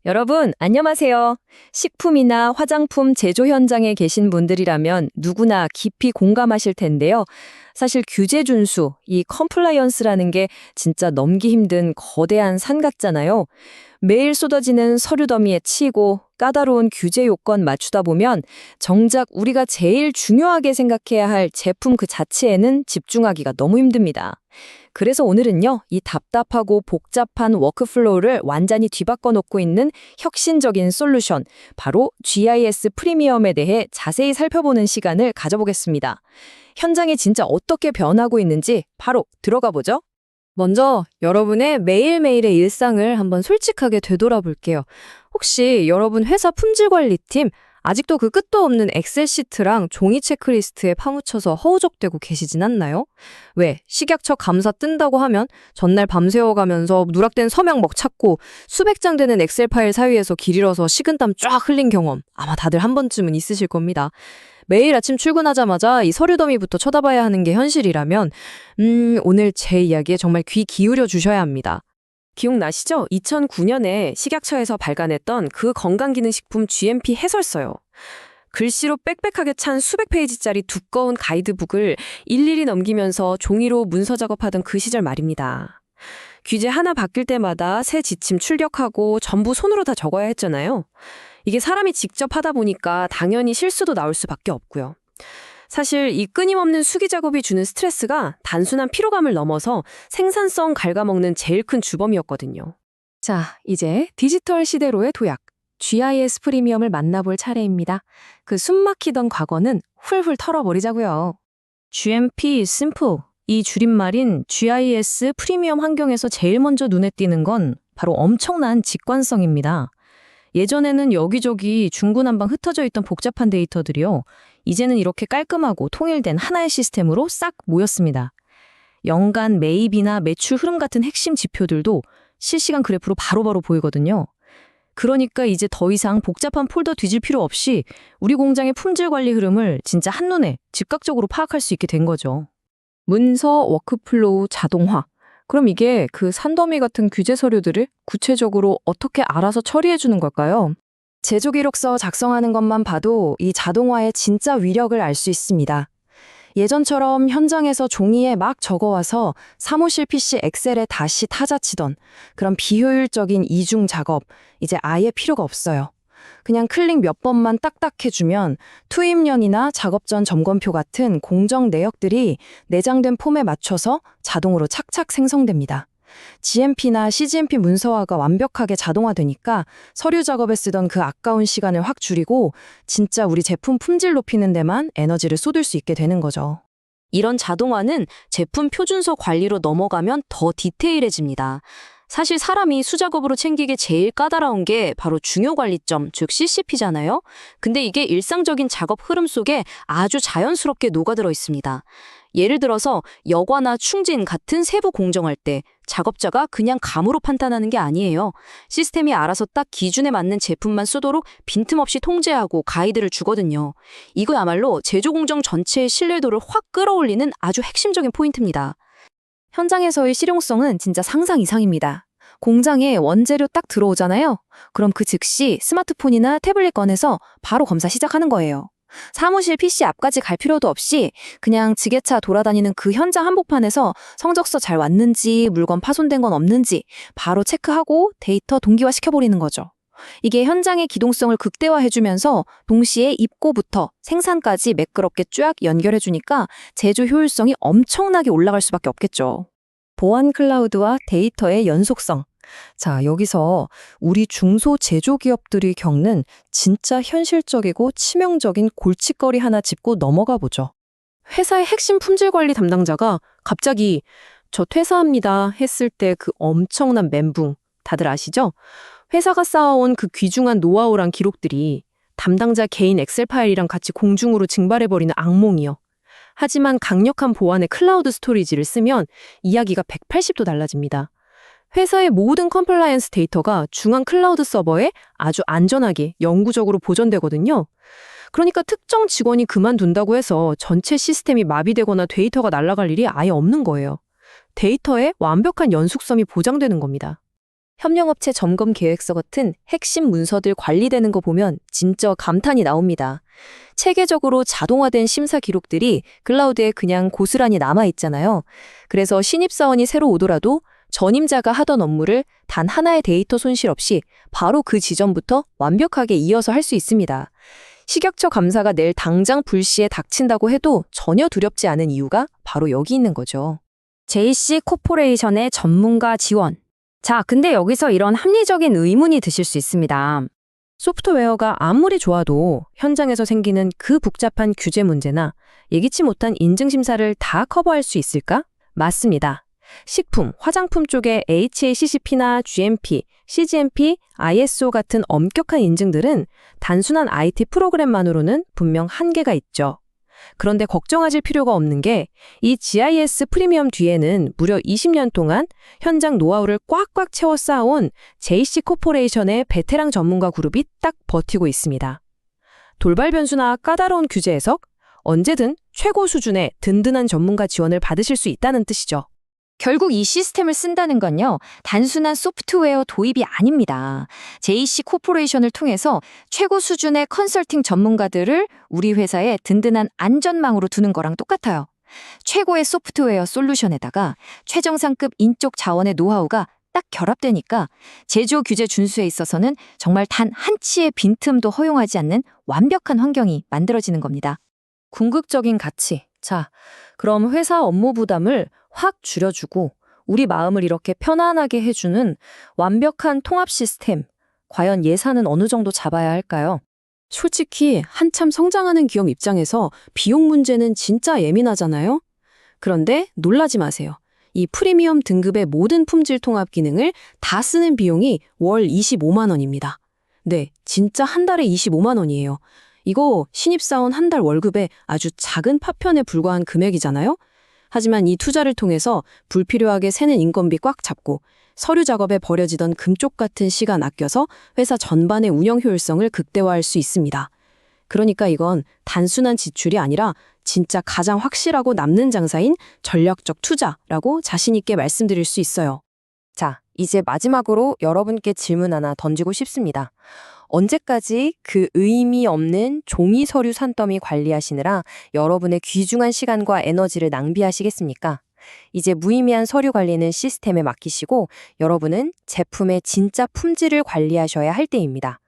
여러분, 안녕하세요. 식품이나 화장품 제조 현장에 계신 분들이라면 누구나 깊이 공감하실 텐데요. 사실 규제 준수, 이 컴플라이언스라는 게 진짜 넘기 힘든 거대한 산 같잖아요. 매일 쏟아지는 서류 더미에 치이고 까다로운 규제 요건 맞추다 보면 정작 우리가 제일 중요하게 생각해야 할 제품 그 자체에는 집중하기가 너무 힘듭니다. 그래서 오늘은요, 이 답답하고 복잡한 워크플로우를 완전히 뒤바꿔 놓고 있는 혁신적인 솔루션, 바로 GIS 프리미엄에 대해 자세히 살펴보는 시간을 가져보겠습니다. 현장이 진짜 어떻게 변하고 있는지 바로 들어가 보죠. 먼저 여러분의 매일매일의 일상을 한번 솔직하게 되돌아볼게요. 혹시 여러분 회사 품질관리팀 아직도 그 끝도 없는 엑셀 시트랑 종이 체크리스트에 파묻혀서 허우적대고 계시진 않나요? 왜? 식약처 감사 뜬다고 하면 전날 밤새워가면서 누락된 서명 막 찾고 수백 장 되는 엑셀 파일 사이에서 길 잃어서 식은땀 쫙 흘린 경험 아마 다들 한 번쯤은 있으실 겁니다. 매일 아침 출근하자마자 이 서류 더미부터 쳐다봐야 하는 게 현실이라면 오늘 제 이야기에 정말 귀 기울여 주셔야 합니다. 기억나시죠? 2009년에 식약처에서 발간했던 그 건강기능식품 GMP 해설서요. 글씨로 빽빽하게 찬 수백 페이지짜리 두꺼운 가이드북을 일일이 넘기면서 종이로 문서 작업하던 그 시절 말입니다. 규제 하나 바뀔 때마다 새 지침 출력하고 전부 손으로 다 적어야 했잖아요. 이게 사람이 직접 하다 보니까 당연히 실수도 나올 수밖에 없고요. 사실 이 끊임없는 수기 작업이 주는 스트레스가 단순한 피로감을 넘어서 생산성 갉아먹는 제일 큰 주범이었거든요. 자, 이제 디지털 시대로의 도약, GIS 프리미엄을 만나볼 차례입니다. 그 숨막히던 과거는 훌훌 털어버리자고요. GMP Simple, 이 줄임말인 GIS 프리미엄 환경에서 제일 먼저 눈에 띄는 건 바로 엄청난 직관성입니다. 예전에는 여기저기 중구난방 흩어져 있던 복잡한 데이터들이요. 이제는 이렇게 깔끔하고 통일된 하나의 시스템으로 싹 모였습니다. 연간 매입이나 매출 흐름 같은 핵심 지표들도 실시간 그래프로 바로바로 보이거든요. 그러니까 이제 더 이상 복잡한 폴더 뒤질 필요 없이 우리 공장의 품질 관리 흐름을 진짜 한눈에 즉각적으로 파악할 수 있게 된 거죠. 문서 워크플로우 자동화. 그럼 이게 그 산더미 같은 규제 서류들을 구체적으로 어떻게 알아서 처리해 주는 걸까요? 제조기록서 작성하는 것만 봐도 이 자동화의 진짜 위력을 알 수 있습니다. 예전처럼 현장에서 종이에 막 적어와서 사무실 PC 엑셀에 다시 타자치던 그런 비효율적인 이중 작업, 이제 아예 필요가 없어요. 그냥 클릭 몇 번만 딱딱 해주면 투입년이나 작업 전 점검표 같은 공정 내역들이 내장된 폼에 맞춰서 자동으로 착착 생성됩니다. GMP나 CGMP 문서화가 완벽하게 자동화되니까 서류 작업에 쓰던 그 아까운 시간을 확 줄이고 진짜 우리 제품 품질 높이는 데만 에너지를 쏟을 수 있게 되는 거죠. 이런 자동화는 제품 표준서 관리로 넘어가면 더 디테일해집니다. 사실 사람이 수작업으로 챙기기 제일 까다로운 게 바로 중요 관리점, 즉 CCP잖아요. 근데 이게 일상적인 작업 흐름 속에 아주 자연스럽게 녹아들어 있습니다. 예를 들어서 여과나 충진 같은 세부 공정할 때 작업자가 그냥 감으로 판단하는 게 아니에요. 시스템이 알아서 딱 기준에 맞는 제품만 쓰도록 빈틈없이 통제하고 가이드를 주거든요. 이거야말로 제조 공정 전체의 신뢰도를 확 끌어올리는 아주 핵심적인 포인트입니다. 현장에서의 실용성은 진짜 상상 이상입니다. 공장에 원재료 딱 들어오잖아요. 그럼 그 즉시 스마트폰이나 태블릿 꺼내서 바로 검사 시작하는 거예요. 사무실 PC 앞까지 갈 필요도 없이 그냥 지게차 돌아다니는 그 현장 한복판에서 성적서 잘 왔는지 물건 파손된 건 없는지 바로 체크하고 데이터 동기화시켜버리는 거죠. 이게 현장의 기동성을 극대화해주면서 동시에 입고부터 생산까지 매끄럽게 쫙 연결해주니까 제조 효율성이 엄청나게 올라갈 수밖에 없겠죠. 보안 클라우드와 데이터의 연속성. 자, 여기서 우리 중소제조기업들이 겪는 진짜 현실적이고 치명적인 골칫거리 하나 짚고 넘어가 보죠. 회사의 핵심 품질관리 담당자가 갑자기 저 퇴사합니다 했을 때 그 엄청난 멘붕 다들 아시죠? 회사가 쌓아온 그 귀중한 노하우랑 기록들이 담당자 개인 엑셀 파일이랑 같이 공중으로 증발해버리는 악몽이요. 하지만 강력한 보안의 클라우드 스토리지를 쓰면 이야기가 180도 달라집니다. 회사의 모든 컴플라이언스 데이터가 중앙 클라우드 서버에 아주 안전하게 영구적으로 보존되거든요. 그러니까 특정 직원이 그만둔다고 해서 전체 시스템이 마비되거나 데이터가 날아갈 일이 아예 없는 거예요. 데이터의 완벽한 연속성이 보장되는 겁니다. 협력업체 점검 계획서 같은 핵심 문서들 관리되는 거 보면 진짜 감탄이 나옵니다. 체계적으로 자동화된 심사 기록들이 클라우드에 그냥 고스란히 남아있잖아요. 그래서 신입사원이 새로 오더라도 전임자가 하던 업무를 단 하나의 데이터 손실 없이 바로 그 지점부터 완벽하게 이어서 할 수 있습니다. 식약처 감사가 내일 당장 불시에 닥친다고 해도 전혀 두렵지 않은 이유가 바로 여기 있는 거죠. JC 코퍼레이션의 전문가 지원. 자, 근데 여기서 이런 합리적인 의문이 드실 수 있습니다. 소프트웨어가 아무리 좋아도 현장에서 생기는 그 복잡한 규제 문제나 예기치 못한 인증 심사를 다 커버할 수 있을까? 맞습니다. 식품, 화장품 쪽의 HACCP나 GMP, CGMP, ISO 같은 엄격한 인증들은 단순한 IT 프로그램만으로는 분명 한계가 있죠. 그런데 걱정하실 필요가 없는 게 이 GIS 프리미엄 뒤에는 무려 20년 동안 현장 노하우를 꽉꽉 채워 쌓아온 JC 코퍼레이션의 베테랑 전문가 그룹이 딱 버티고 있습니다. 돌발 변수나 까다로운 규제 해석, 언제든 최고 수준의 든든한 전문가 지원을 받으실 수 있다는 뜻이죠. 결국 이 시스템을 쓴다는 건요, 단순한 소프트웨어 도입이 아닙니다. JC 코퍼레이션을 통해서 최고 수준의 컨설팅 전문가들을 우리 회사의 든든한 안전망으로 두는 거랑 똑같아요. 최고의 소프트웨어 솔루션에다가 최정상급 인적 자원의 노하우가 딱 결합되니까 제조 규제 준수에 있어서는 정말 단 한치의 빈틈도 허용하지 않는 완벽한 환경이 만들어지는 겁니다. 궁극적인 가치. 자, 그럼 회사 업무 부담을 확 줄여주고 우리 마음을 이렇게 편안하게 해주는 완벽한 통합 시스템. 과연 예산은 어느 정도 잡아야 할까요? 솔직히 한참 성장하는 기업 입장에서 비용 문제는 진짜 예민하잖아요? 그런데 놀라지 마세요. 이 프리미엄 등급의 모든 품질 통합 기능을 다 쓰는 비용이 월 25만 원입니다. 네, 진짜 한 달에 25만 원이에요. 이거 신입사원 한 달 월급에 아주 작은 파편에 불과한 금액이잖아요? 하지만 이 투자를 통해서 불필요하게 새는 인건비 꽉 잡고 서류 작업에 버려지던 금쪽 같은 시간 아껴서 회사 전반의 운영 효율성을 극대화할 수 있습니다. 그러니까 이건 단순한 지출이 아니라 진짜 가장 확실하고 남는 장사인 전략적 투자라고 자신 있게 말씀드릴 수 있어요. 자, 이제 마지막으로 여러분께 질문 하나 던지고 싶습니다. 언제까지 그 의미 없는 종이 서류 산더미 관리하시느라 여러분의 귀중한 시간과 에너지를 낭비하시겠습니까? 이제 무의미한 서류 관리는 시스템에 맡기시고 여러분은 제품의 진짜 품질을 관리하셔야 할 때입니다.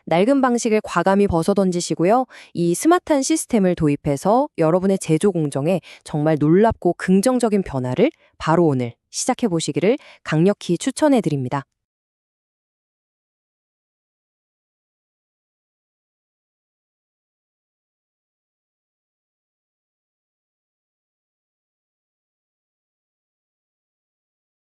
낡은 방식을 과감히 벗어던지시고요. 이 스마트한 시스템을 도입해서 여러분의 제조 공정에 정말 놀랍고 긍정적인 변화를 바로 오늘 시작해 보시기를 강력히 추천해 드립니다.